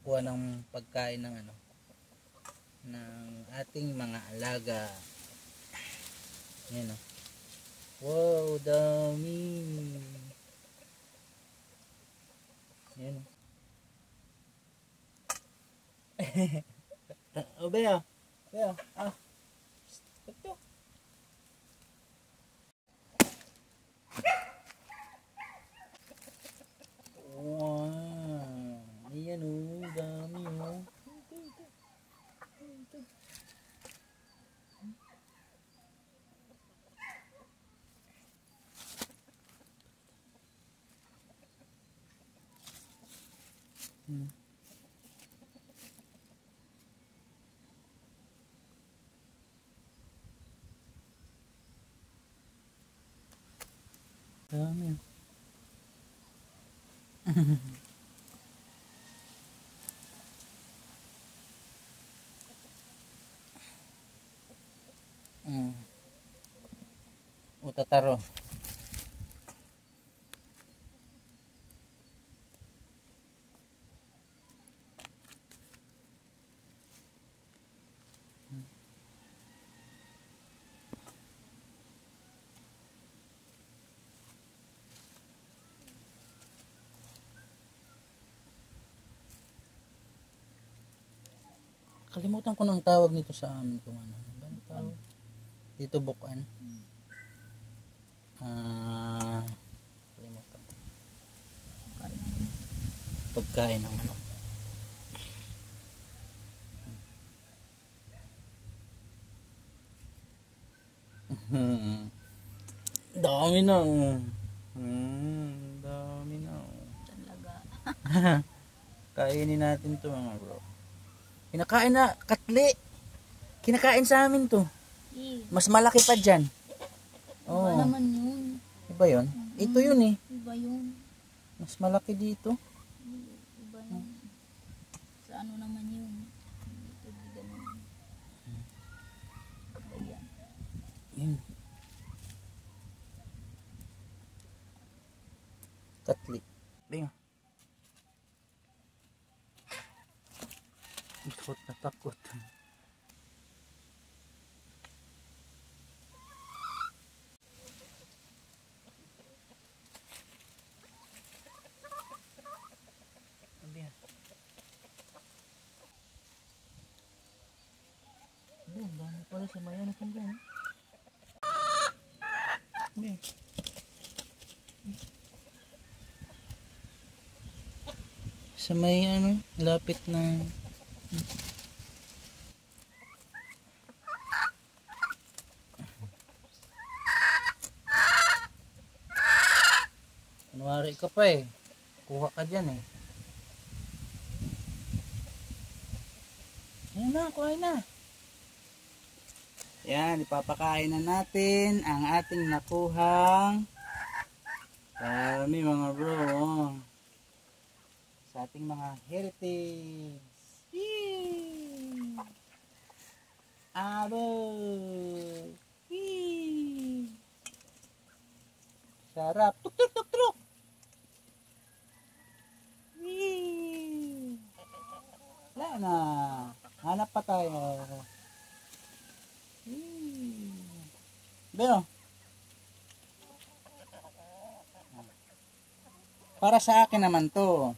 kukuha ng pagkain ng ano, ng ating mga alaga. Yan o. Wow, dami. Yan o. O, Bea. Bea, ah. Ito. Wow. Ayan o, dami o. Dami. Utataro. Kalimutan ko ng tawag nito sa amin kung ano. Ano tawag? Dito bukan. Kalimutan. Pagkain ng ano. Dami na. Dami na. Talaga. Kainin natin to mga bro. Kinakain na, katli. Kinakain sa amin to. Mas malaki pa dyan. Iba naman yun. Iba yun? Ito yun eh. Iba yun. Mas malaki dito. Iba yun. Sa ano naman yun? Ito di ganun. Iba yan. Yun. Katli. Bingo. Takot na takot. Ang dami pala sa mayan at hanggang. Sa may ano, lapit na kunwari ka pa eh. Kuha ka dyan eh. Ayan na, kuhain na. Yan, ipapakain na natin ang ating nakuhang dami mga bro. Sa ating mga heritage. Abo! Sarap! Tuk tuk tuk tuk! Wala na. Hanap pa tayo. Beo. Para sa akin naman to.